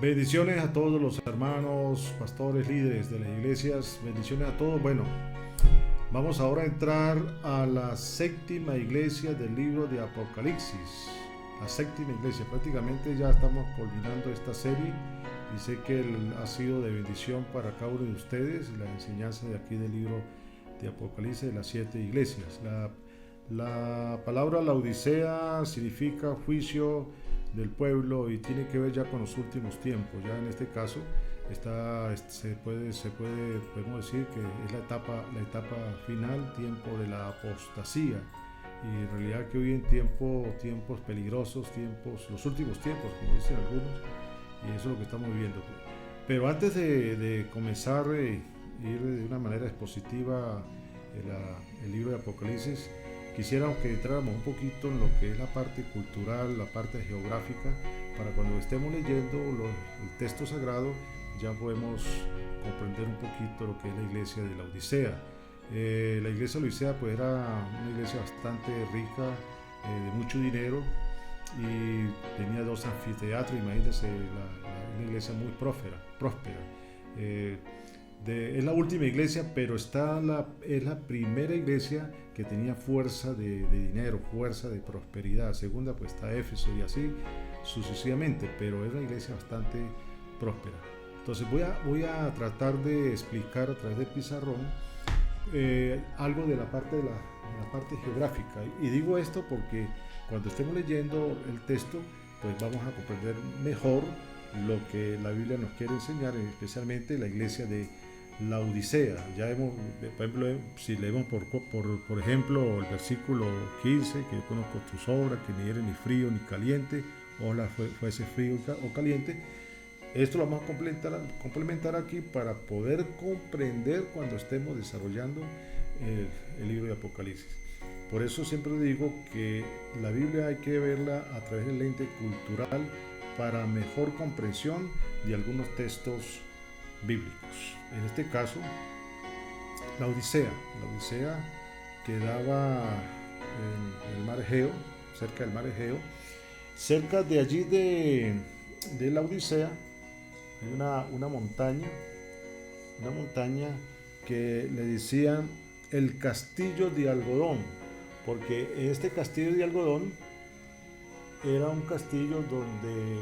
Bendiciones a todos los hermanos, pastores, líderes de las iglesias. Bendiciones a todos. Bueno, vamos ahora a entrar a la séptima iglesia del libro de Apocalipsis. La séptima iglesia. Prácticamente ya estamos culminando esta serie y sé que ha sido de bendición para cada uno de ustedes la enseñanza de aquí del libro de Apocalipsis de las 7 iglesias. La palabra Laodicea significa juicio del pueblo y tiene que ver ya con los últimos tiempos. Ya en este caso podemos decir que es la etapa final, tiempo de la apostasía, y en realidad que hoy en tiempos peligrosos, los últimos tiempos, como dicen algunos, y eso es lo que estamos viviendo. Pero antes de comenzar ir de una manera expositiva el libro de Apocalipsis, quisiera que entráramos un poquito en lo que es la parte cultural, la parte geográfica, para cuando estemos leyendo el texto sagrado ya podemos comprender un poquito lo que es la iglesia de la Odisea. La iglesia de la Odisea pues era una iglesia bastante rica, de mucho dinero, y tenía 2 anfiteatros. Imagínense, una iglesia muy próspera. Es la última iglesia, pero es la primera iglesia que tenía fuerza de dinero, fuerza de prosperidad. Segunda pues está Éfeso y así sucesivamente, pero es una iglesia bastante próspera. Entonces voy a tratar de explicar a través del pizarrón algo de la parte geográfica. Y digo esto porque cuando estemos leyendo el texto, pues vamos a comprender mejor lo que la Biblia nos quiere enseñar, especialmente la iglesia de la Odisea. Ya hemos, por ejemplo, si leemos por ejemplo el versículo 15, que yo conozco tus obras, que ni eres ni frío ni caliente, ojalá fuese frío o caliente. Esto lo vamos a complementar aquí para poder comprender cuando estemos desarrollando el libro de Apocalipsis. Por eso siempre digo que la Biblia hay que verla a través del lente cultural para mejor comprensión de algunos textos bíblicos. En este caso, la Odisea quedaba en el mar Egeo, cerca del mar Egeo. Cerca de allí de la Odisea hay una montaña que le decían el castillo de algodón, porque este castillo de algodón era un castillo donde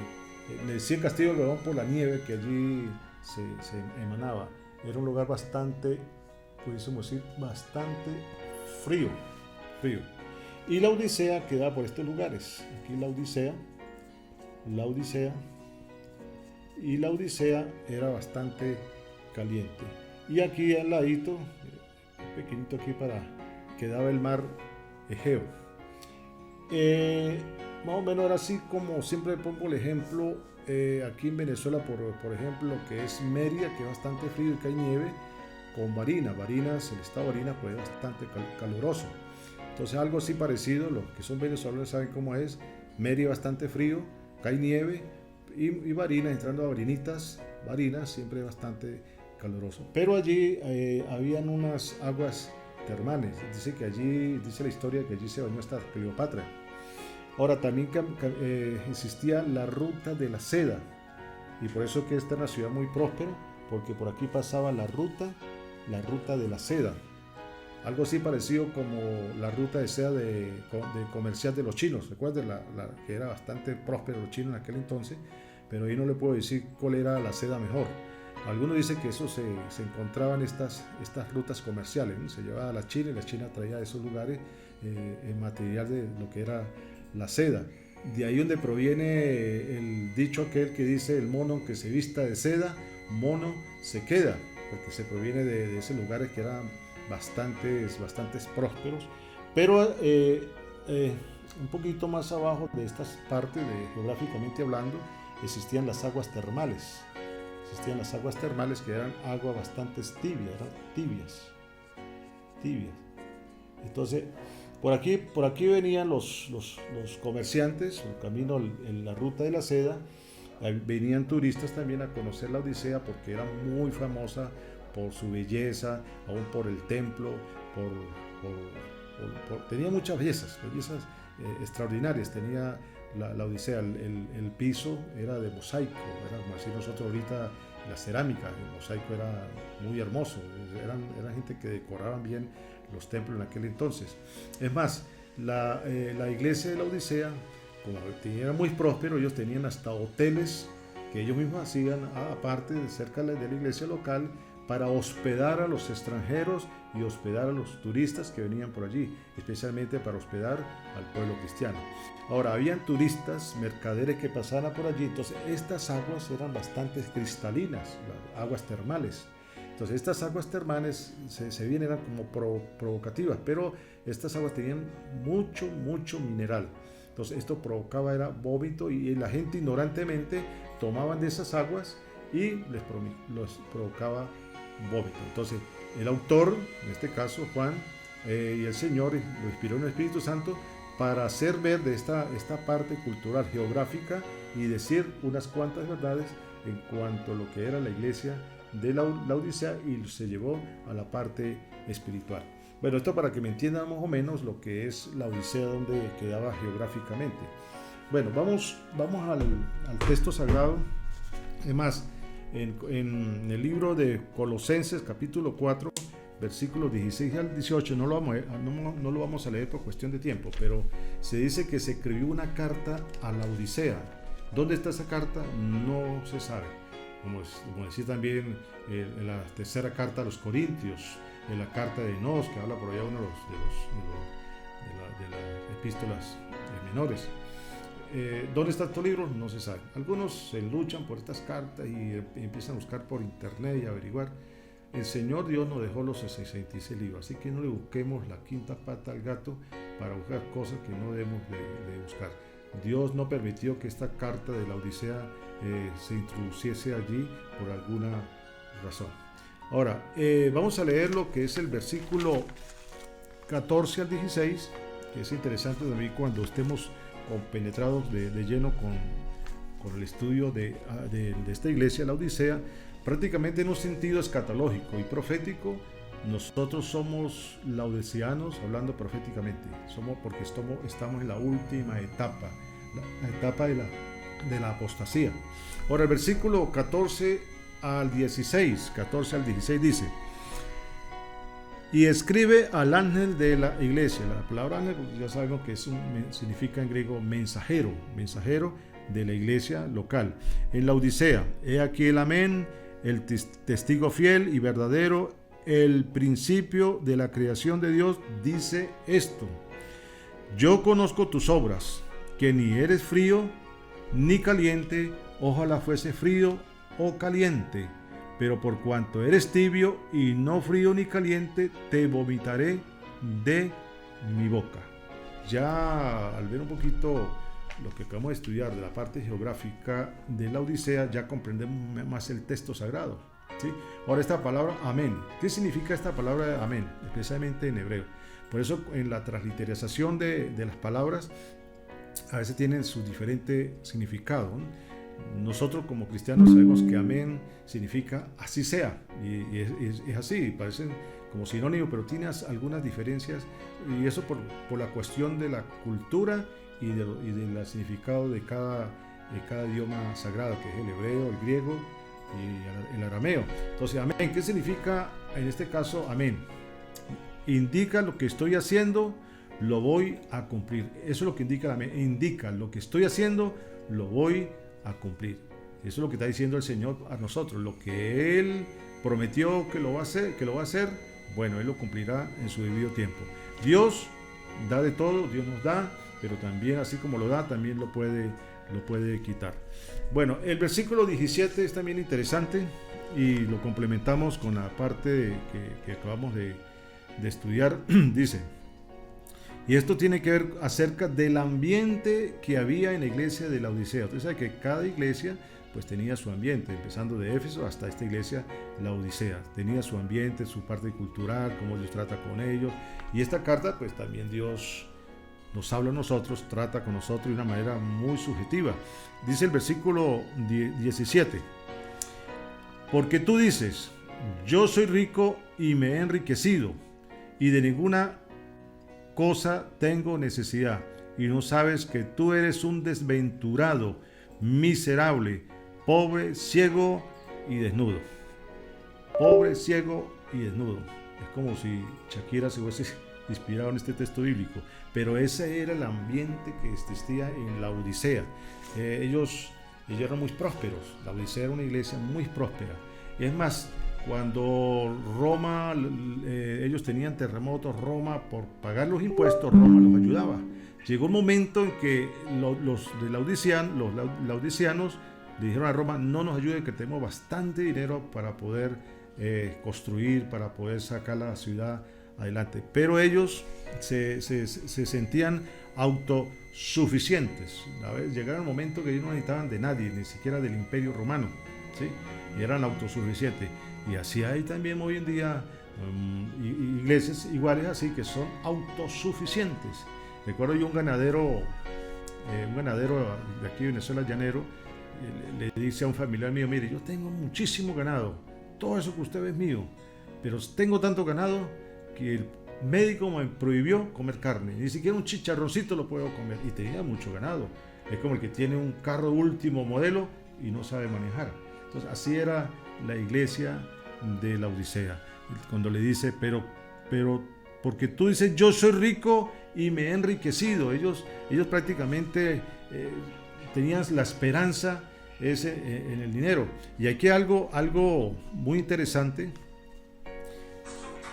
le decían castillo de algodón por la nieve que allí se emanaba. Era un lugar bastante, pudiésemos decir, bastante frío. Y la Odisea quedaba por estos lugares. Aquí la Odisea era bastante caliente. Y aquí al ladito, pequeñito aquí quedaba el mar Egeo. Más o menos era así como siempre pongo el ejemplo. Aquí en Venezuela, por ejemplo, lo que es Mérida, que es bastante frío y que hay nieve, con Barinas, el estado de Barinas pues es bastante caluroso. Entonces algo así parecido, los que son venezolanos saben cómo es. Mérida bastante frío, cae nieve, y Barinas, entrando a Barinas siempre es bastante caluroso. Pero allí habían unas aguas termales. Dice la historia que allí se bañó hasta Cleopatra. Ahora también existía la ruta de la seda, y por eso que esta es una ciudad muy próspera, porque por aquí pasaba la ruta de la seda. Algo así parecido como la ruta de seda de comercial de los chinos. Recuerden que era bastante próspero los chinos en aquel entonces, pero ahí no le puedo decir cuál era la seda mejor. Algunos dicen que eso se encontraban estas rutas comerciales, ¿no? Se llevaba a la China y la China traía de esos lugares el material de lo que era la seda. De ahí donde proviene el dicho aquel que dice el mono que se vista de seda, mono se queda, porque se proviene de esos lugares que eran bastantes prósperos. Pero un poquito más abajo de estas partes, geográficamente hablando, existían las aguas termales. Que eran agua bastante tibias. Entonces, por aquí venían los comerciantes, el camino, en la ruta de la seda. Venían turistas también a conocer la Odisea porque era muy famosa por su belleza, aún por el templo, tenía muchas bellezas extraordinarias. Tenía la Odisea, el piso era de mosaico, era como decir nosotros ahorita la cerámica, el mosaico era muy hermoso, eran gente que decoraban bien los templos en aquel entonces. Es más, la iglesia de la Odisea, como era muy próspero, ellos tenían hasta hoteles que ellos mismos hacían, aparte de cerca de la iglesia local, para hospedar a los extranjeros y hospedar a los turistas que venían por allí, especialmente para hospedar al pueblo cristiano. Ahora, habían turistas, mercaderes que pasaban por allí, entonces estas aguas eran bastante cristalinas, las aguas termales. Entonces estas aguas termales se ven, eran como provocativas, pero estas aguas tenían mucho mineral. Entonces esto era vómito, y la gente ignorantemente tomaban de esas aguas y les provocaba vómito. Entonces el autor, en este caso Juan, y el Señor lo inspiró en el Espíritu Santo para hacer ver de esta parte cultural, geográfica, y decir unas cuantas verdades en cuanto a lo que era la iglesia de la Odisea, y se llevó a la parte espiritual. Bueno, esto para que me entiendan más o menos lo que es la Odisea, donde quedaba geográficamente. Bueno, vamos al texto sagrado. Además, en el libro de Colosenses, capítulo 4, versículos 16 al 18, no lo vamos a leer por cuestión de tiempo, pero se dice que se escribió una carta a la Odisea. ¿Dónde está esa carta? No se sabe. Como decía también en la tercera carta a los Corintios, en la carta de Enos, que habla por allá uno de las epístolas menores. ¿Dónde está estos libros? No se sabe. Algunos se luchan por estas cartas y empiezan a buscar por internet y averiguar. El Señor Dios nos dejó los 66 libros, así que no le busquemos la quinta pata al gato para buscar cosas que no debemos de buscar. Dios no permitió que esta carta de la Odisea se introduciese allí por alguna razón. Ahora, vamos a leer lo que es el versículo 14 al 16, que es interesante también cuando estemos compenetrados de lleno con el estudio de esta iglesia, la Odisea. Prácticamente en un sentido escatológico y profético, nosotros somos laodiceanos hablando proféticamente. Porque estamos en la última etapa, la etapa de la apostasía. Ahora, el versículo 14 al 16 dice: y escribe al ángel de la iglesia. La palabra ángel, ya sabemos que significa en griego mensajero de la iglesia local. En la Odisea, he aquí el amén, el testigo fiel y verdadero, el principio de la creación de Dios, dice esto: yo conozco tus obras, que ni eres frío ni caliente, ojalá fuese frío o caliente, pero por cuanto eres tibio y no frío ni caliente, te vomitaré de mi boca. Ya al ver un poquito lo que acabamos de estudiar de la parte geográfica de la Odisea, ya comprendemos más el texto sagrado, ¿sí? Ahora, esta palabra amén, ¿qué significa esta palabra amén? Especialmente en hebreo. Por eso en la transliteración de las palabras a veces tienen su diferente significado, ¿no? Nosotros como cristianos sabemos que amén significa así sea, y es así, parecen como sinónimos, pero tiene algunas diferencias, y eso por la cuestión de la cultura y del significado de cada idioma sagrado, que es el hebreo, el griego y el arameo. Entonces, amén, ¿qué significa en este caso amén? Indica lo que estoy haciendo, lo voy a cumplir. Eso es lo que indica el amén. Indica lo que estoy haciendo, lo voy a cumplir. Eso es lo que está diciendo el Señor a nosotros. Lo que Él prometió que lo va a hacer, bueno, Él lo cumplirá en su debido tiempo. Dios da de todo, Dios nos da, pero también así como lo da, también lo puede quitar. Bueno, el versículo 17 es también interesante y lo complementamos con la parte que acabamos de estudiar. Dice: y esto tiene que ver acerca del ambiente que había en la iglesia de la Odisea. Usted sabe que cada iglesia pues tenía su ambiente, empezando de Éfeso hasta esta iglesia, la Odisea. Tenía su ambiente, su parte cultural, cómo Dios trata con ellos. Y esta carta pues también Dios nos habla a nosotros, trata con nosotros de una manera muy subjetiva. Dice el versículo 17: porque tú dices, yo soy rico y me he enriquecido, y de ninguna cosa tengo necesidad, y no sabes que tú eres un desventurado, miserable, pobre, ciego y desnudo. Pobre, ciego y desnudo. Es como si Shakira se hubiese inspirado en este texto bíblico, pero ese era el ambiente que existía en la Odisea. Ellos eran muy prósperos. La Odisea era una iglesia muy próspera. Y es más, cuando Roma, ellos tenían terremotos, Roma, por pagar los impuestos, Roma los ayudaba. Llegó un momento en que los laodiceanos le dijeron a Roma: no nos ayude, que tenemos bastante dinero para poder construir, para poder sacar la ciudad adelante. Pero ellos se sentían autosuficientes. Llegaron el momento que ellos no necesitaban de nadie, ni siquiera del Imperio Romano, ¿sí? Y eran autosuficientes. Y así hay también hoy en día iglesias iguales así, que son autosuficientes. Recuerdo yo un ganadero de aquí de Venezuela, llanero, le dice a un familiar mío: mire, yo tengo muchísimo ganado, todo eso que usted ve es mío, pero tengo tanto ganado que el médico me prohibió comer carne, ni siquiera un chicharroncito lo puedo comer. Y tenía mucho ganado. Es como el que tiene un carro último modelo y no sabe manejar. Entonces así era la iglesia de la Odisea, cuando le dice: pero porque tú dices yo soy rico y me he enriquecido. Ellos prácticamente tenían la esperanza en el dinero. Y aquí algo muy interesante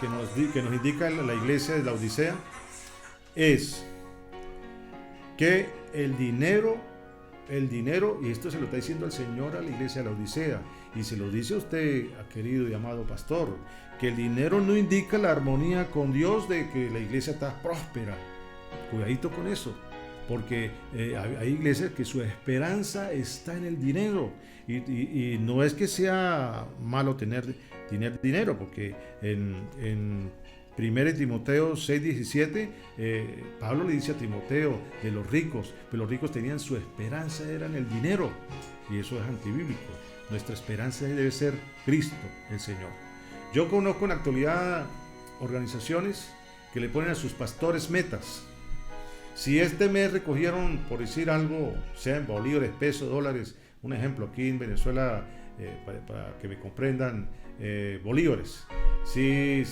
que nos indica la iglesia de la Odisea, es que el dinero, y esto se lo está diciendo el Señor a la iglesia de la Odisea, y se lo dice a usted, querido y amado pastor, que el dinero no indica la armonía con Dios, de que la iglesia está próspera. Cuidadito con eso, porque hay iglesias que su esperanza está en el dinero, y no es que sea malo tener dinero, porque en 1 Timoteo 6:17, Pablo le dice a Timoteo de los ricos, pero los ricos tenían su esperanza era en el dinero, y eso es antibíblico. Nuestra esperanza debe ser Cristo, el Señor. Yo conozco en la actualidad organizaciones que le ponen a sus pastores metas. Si este mes recogieron, por decir algo, sea en bolívares, pesos, dólares, un ejemplo aquí en Venezuela, para que me comprendan, bolívares. Si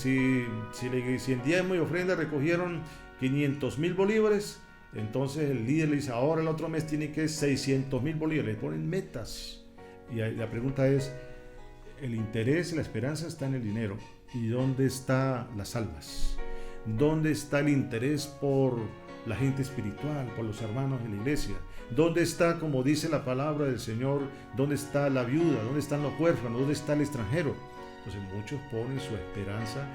en diezmo y ofrenda recogieron 500,000 bolívares, entonces el líder le dice: ahora el otro mes tiene que 600,000 bolívares. Le ponen metas. Y la pregunta es: el interés y la esperanza está en el dinero. ¿Y dónde están las almas? ¿Dónde está el interés por la gente espiritual, por los hermanos de la iglesia? ¿Dónde está, como dice la palabra del Señor, dónde está la viuda? ¿Dónde están los huérfanos? ¿Dónde está el extranjero? Entonces muchos ponen su esperanza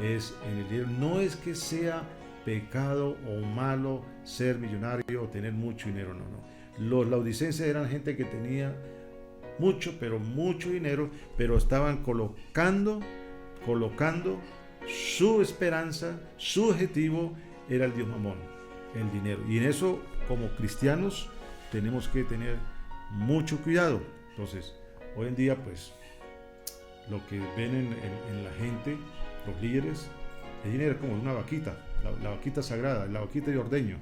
es en el dinero. No es que sea pecado o malo ser millonario o tener mucho dinero, no. Los laodicenses eran gente que tenía mucho, pero mucho dinero, pero estaban colocando su esperanza, su objetivo era el Dios Mamón, el dinero. Y en eso, como cristianos, tenemos que tener mucho cuidado. Entonces, hoy en día, pues, lo que ven en la gente, los líderes, el dinero es como una vaquita, la vaquita sagrada, la vaquita de ordeño.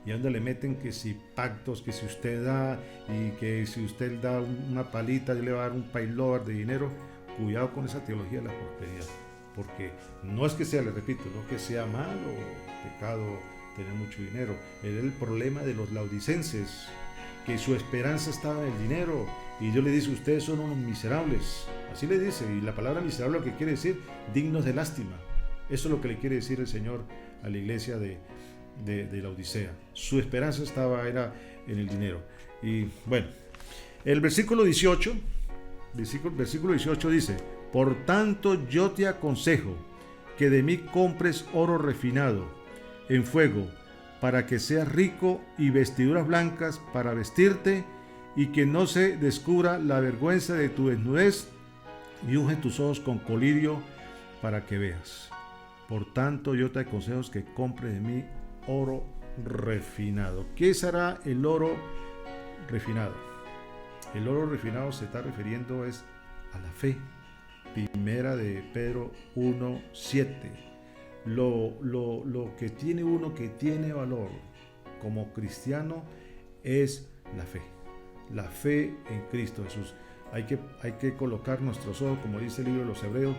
Y donde le meten que si pactos, que si usted da, y que si usted da una palita, yo le va a dar un paylover de dinero. Cuidado con esa teología de la prosperidad, porque no es que sea, le repito, no es que sea malo o pecado tener mucho dinero. Era el problema de los laodicenses, que su esperanza estaba en el dinero, y Dios le dice: ustedes son unos miserables. Así le dice, y la palabra miserable lo que quiere decir dignos de lástima. Eso es lo que le quiere decir el Señor a la iglesia de la Odisea. Su esperanza era en el dinero. Y bueno, el versículo 18 dice: por tanto yo te aconsejo que de mí compres oro refinado en fuego, para que seas rico, y vestiduras blancas para vestirte, y que no se descubra la vergüenza de tu desnudez, y unge tus ojos con colirio para que veas. Por tanto yo te aconsejo que compres de mí oro refinado. ¿Qué será el oro refinado? El oro refinado se está refiriendo a la fe. Primera de Pedro 1:7. lo que tiene uno que tiene valor como cristiano es la fe en Cristo Jesús. Hay que colocar nuestros ojos, como dice el libro de los Hebreos,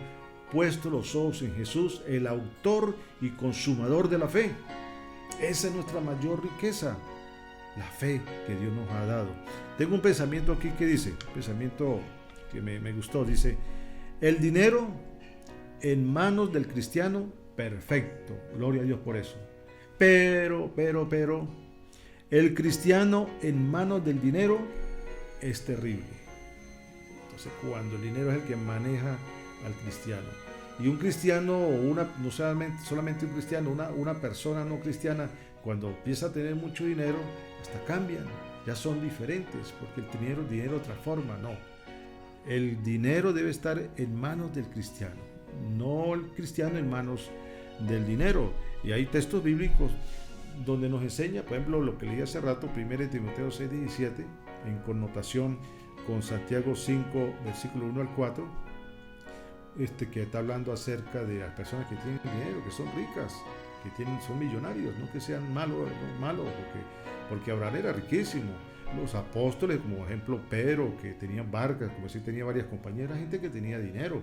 puestos los ojos en Jesús, el autor y consumador de la fe. Esa es nuestra mayor riqueza, la fe que Dios nos ha dado. Tengo un pensamiento aquí que dice, un pensamiento que me gustó, dice: el dinero en manos del cristiano, perfecto, gloria a Dios por eso. Pero, el cristiano en manos del dinero es terrible. Entonces, cuando el dinero es el que maneja al cristiano, y un cristiano, no solamente un cristiano, una persona no cristiana, cuando empieza a tener mucho dinero, hasta cambian, ya son diferentes, porque el dinero transforma. No, el dinero debe estar en manos del cristiano, no el cristiano en manos del dinero. Y hay textos bíblicos donde nos enseña, por ejemplo, lo que leí hace rato, 1 Timoteo 6:17, en connotación con Santiago 5, versículo 1 al 4, que está hablando acerca de las personas que tienen dinero, que son ricas, son millonarios, no que sean malos, porque Abraham era riquísimo. Los apóstoles, como ejemplo Pedro, que tenían barcas, como si tenía varias compañeras, gente que tenía dinero,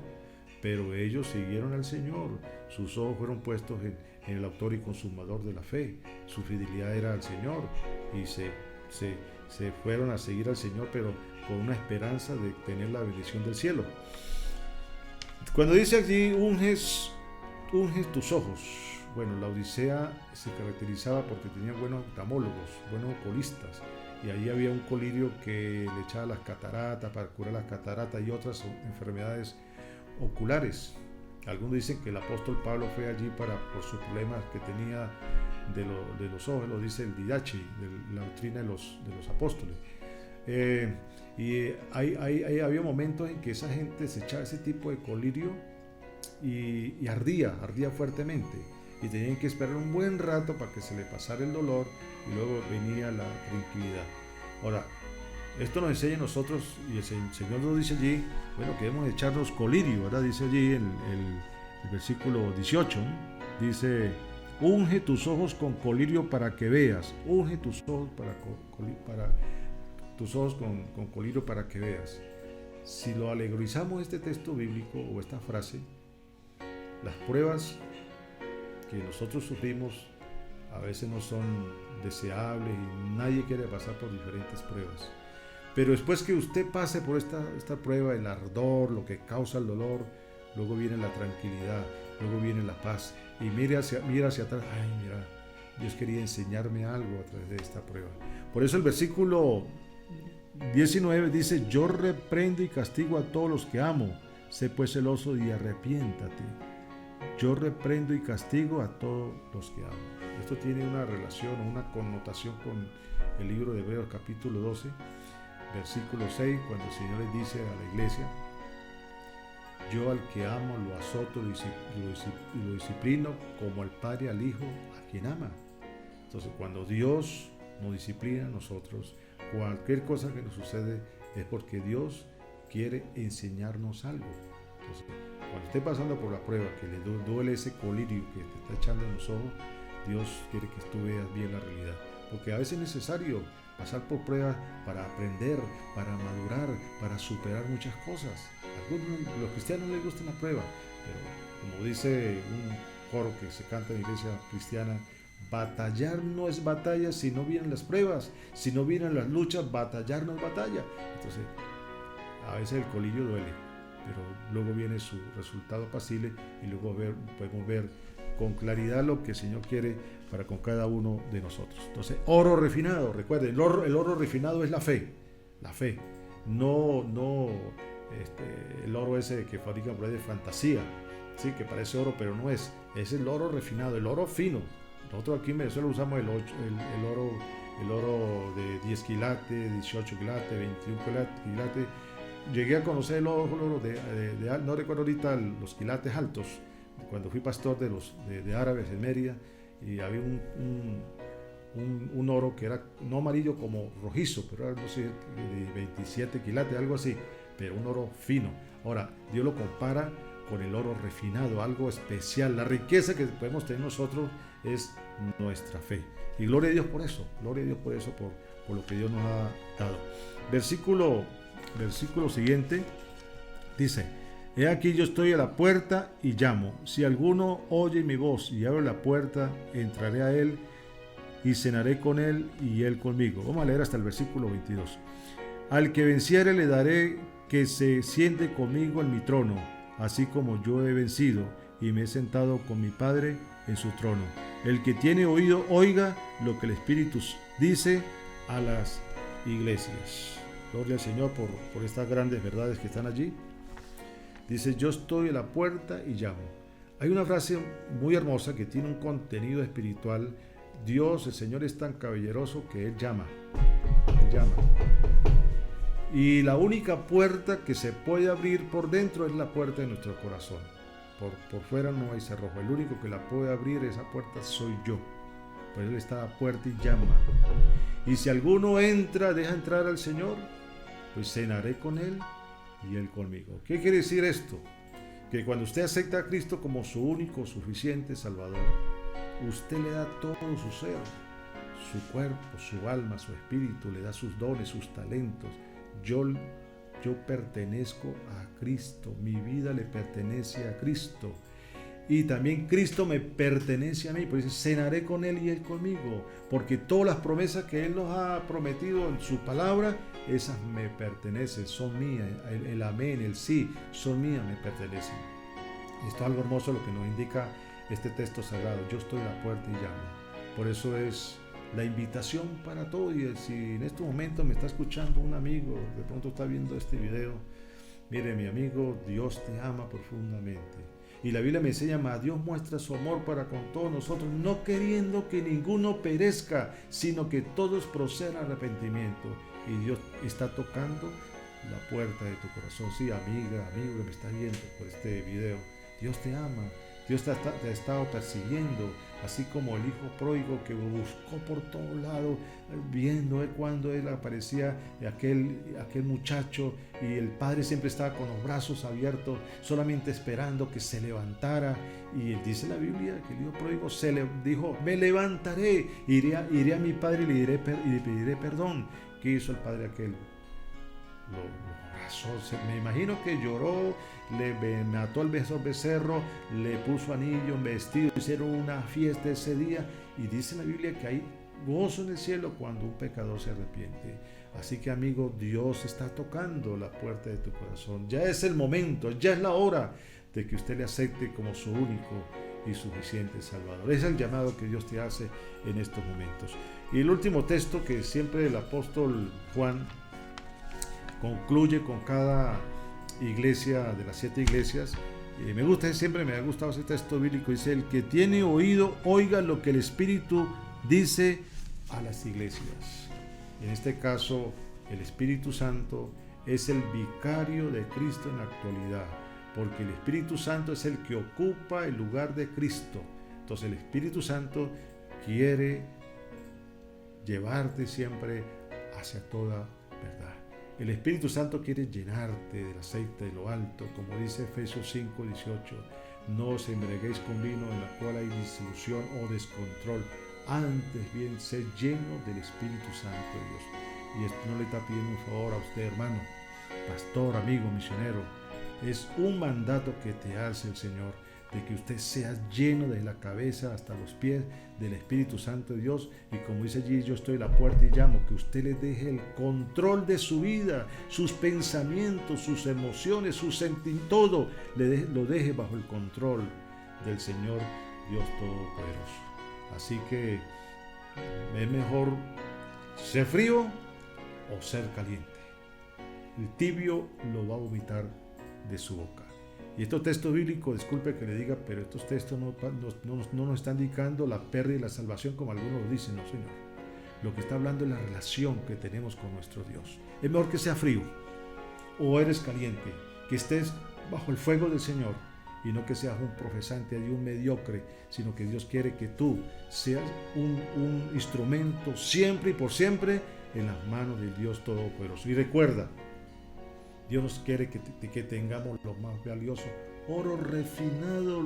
pero ellos siguieron al Señor, sus ojos fueron puestos en el autor y consumador de la fe, su fidelidad era al Señor, y se fueron a seguir al Señor, pero con una esperanza de tener la bendición del cielo. Cuando dice aquí, unges tus ojos, bueno, la Odisea se caracterizaba porque tenía buenos oftalmólogos, buenos oculistas, y ahí había un colirio que le echaba las cataratas, para curar las cataratas y otras enfermedades oculares. Algunos dicen que el apóstol Pablo fue allí por sus problemas que tenía de los ojos, lo dice el Didache, de la doctrina de los apóstoles. Y había momentos en que esa gente se echaba ese tipo de colirio y ardía fuertemente, y tenían que esperar un buen rato para que se le pasara el dolor, y luego venía la tranquilidad. Ahora, esto nos enseña a nosotros, y el Señor nos dice allí, bueno, que debemos echarnos colirio, ¿verdad? Dice allí el versículo 18, ¿no? Dice: unge tus ojos con colirio para que veas. Unge tus ojos con colirio para que veas. Si lo alegorizamos este texto bíblico o esta frase, las pruebas que nosotros sufrimos a veces no son deseables y nadie quiere pasar por diferentes pruebas. Pero después que usted pase por esta prueba, el ardor, lo que causa el dolor, luego viene la tranquilidad, luego viene la paz, y mira hacia atrás. Ay, mira, Dios quería enseñarme algo a través de esta prueba. Por eso el versículo 19 dice: yo reprendo y castigo a todos los que amo, sé pues celoso y arrepiéntate. Yo reprendo y castigo a todos los que amo. Esto tiene una relación o una connotación con el libro de Hebreos capítulo 12, versículo 6, cuando el Señor les dice a la iglesia: yo al que amo lo azoto y lo disciplino, como el Padre al Hijo a quien ama. Entonces, cuando Dios nos disciplina a nosotros, cualquier cosa que nos sucede es porque Dios quiere enseñarnos algo. Entonces, cuando esté pasando por la prueba, que le duele ese colirio que te está echando en los ojos, Dios quiere que tú veas bien la realidad, porque a veces es necesario pasar por pruebas para aprender, para madurar, para superar muchas cosas. A los cristianos les gusta la prueba, pero como dice un coro que se canta en la iglesia cristiana, batallar no es batalla si no vienen las pruebas, si no vienen las luchas, batallar no es batalla. Entonces, a veces el colirio duele, pero luego viene su resultado apacible, y luego podemos ver con claridad lo que el Señor quiere para con cada uno de nosotros. Entonces, oro refinado, recuerden, el oro refinado es la fe, no el oro ese que fabrican por ahí de fantasía, sí, que parece oro pero no es el oro refinado, el oro fino. Nosotros aquí en Venezuela usamos el oro de 10 quilates, 18 quilates, 21 quilates. Llegué a conocer el oro no recuerdo ahorita los quilates altos, cuando fui pastor de árabes en Mérida, y había un oro que era no amarillo como rojizo, pero era, no sé, de 27 quilates, algo así, pero un oro fino. Ahora, Dios lo compara con el oro refinado, algo especial. La riqueza que podemos tener nosotros es nuestra fe. Y gloria a Dios por eso, gloria a Dios por eso, por lo que Dios nos ha dado. Versículo siguiente dice: he aquí yo estoy a la puerta y llamo. Si alguno oye mi voz y abre la puerta, entraré a él y cenaré con él y él conmigo. Vamos a leer hasta el versículo 22. Al que venciere le daré que se siente conmigo en mi trono, así como yo he vencido y me he sentado con mi Padre en su trono. El que tiene oído, oiga lo que el Espíritu dice a las iglesias. Gloria al Señor por estas grandes verdades que están allí. Dice: yo estoy a la puerta y llamo. Hay una frase muy hermosa que tiene un contenido espiritual. Dios, el Señor, es tan caballeroso que Él llama. Él llama. Y la única puerta que se puede abrir por dentro es la puerta de nuestro corazón. Por fuera no hay cerrojo. El único que la puede abrir esa puerta soy yo. Pues Él está a la puerta y llama. Y si alguno entra, deja entrar al Señor, pues cenaré con Él y Él conmigo. ¿Qué quiere decir esto? Que cuando usted acepta a Cristo como su único, suficiente Salvador, usted le da todo su ser, su cuerpo, su alma, su espíritu, le da sus dones, sus talentos. Yo pertenezco a Cristo, mi vida le pertenece a Cristo. Y también Cristo me pertenece a mí, por eso cenaré con Él y Él conmigo, porque todas las promesas que Él nos ha prometido en su palabra, esas me pertenecen, son mías. El amén, el sí, son mías, me pertenecen. Esto es algo hermoso lo que nos indica este texto sagrado. Yo estoy a la puerta y llamo. Por eso es la invitación para todos. Y si en este momento me está escuchando un amigo, de pronto está viendo este video, mire, mi amigo, Dios te ama profundamente. Y la Biblia me enseña: Dios muestra su amor para con todos nosotros, no queriendo que ninguno perezca, sino que todos procedan al arrepentimiento. Y Dios está tocando la puerta de tu corazón. Sí, amiga, amigo que me estás viendo por este video, Dios te ama. Dios te ha estado persiguiendo, así como el hijo pródigo que buscó por todos lados, viendo cuando él aparecía, aquel muchacho, y el padre siempre estaba con los brazos abiertos, solamente esperando que se levantara. Y dice la Biblia que el hijo pródigo dijo: me levantaré, iré a mi padre y le pediré perdón. ¿Qué hizo el padre aquel? Lo abrazó. Me imagino que lloró, le mató al becerro, le puso anillo, un vestido, hicieron una fiesta ese día. Y dice la Biblia que hay gozo en el cielo cuando un pecador se arrepiente. Así que, amigo, Dios está tocando la puerta de tu corazón. Ya es el momento, ya es la hora de que usted le acepte como su único y suficiente Salvador. Es el llamado que Dios te hace en estos momentos. Y el último texto que siempre el apóstol Juan concluye con cada iglesia de las 7 iglesias. Siempre me ha gustado ese texto bíblico. Dice: el que tiene oído, oiga lo que el Espíritu dice a las iglesias. En este caso, el Espíritu Santo es el vicario de Cristo en la actualidad, porque el Espíritu Santo es el que ocupa el lugar de Cristo. Entonces el Espíritu Santo quiere llevarte siempre hacia toda verdad. El Espíritu Santo quiere llenarte del aceite de lo alto, como dice Efesios 5:18. No os embriaguéis con vino en la cual hay disolución o descontrol, antes bien sed lleno del Espíritu Santo de Dios. Y esto no le está pidiendo un favor a usted, hermano, pastor, amigo, misionero. Es un mandato que te hace el Señor, de que usted sea lleno de la cabeza hasta los pies del Espíritu Santo de Dios. Y como dice allí: yo estoy a la puerta y llamo, que usted le deje el control de su vida, sus pensamientos, sus emociones, sus sentimientos, todo lo deje bajo el control del Señor Dios Todopoderoso. Así que es mejor ser frío o ser caliente. El tibio lo va a vomitar de su boca. Y estos textos bíblicos, disculpe que le diga, pero estos textos no nos están indicando la pérdida y la salvación como algunos dicen, no, Señor. Lo que está hablando es la relación que tenemos con nuestro Dios. Es mejor que sea frío o eres caliente, que estés bajo el fuego del Señor, y no que seas un profesante de un mediocre, sino que Dios quiere que tú seas un instrumento siempre y por siempre en las manos del Dios Todopoderoso. Y recuerda, Dios quiere que tengamos lo más valioso oro refinado,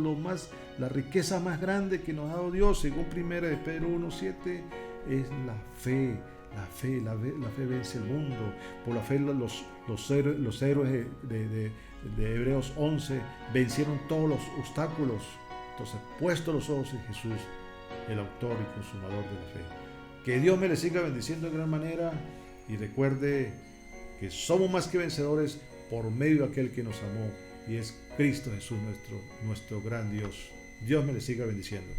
la riqueza más grande que nos ha dado Dios, según 1 de Pedro 1:7, es la fe. La fe vence el mundo. Por la fe los héroes de Hebreos 11 vencieron todos los obstáculos. Entonces, puesto los ojos en Jesús, el autor y consumador de la fe. Que Dios me le siga bendiciendo de gran manera, y recuerde que somos más que vencedores por medio de aquel que nos amó, y es Cristo Jesús, nuestro gran Dios. Dios me le siga bendiciendo.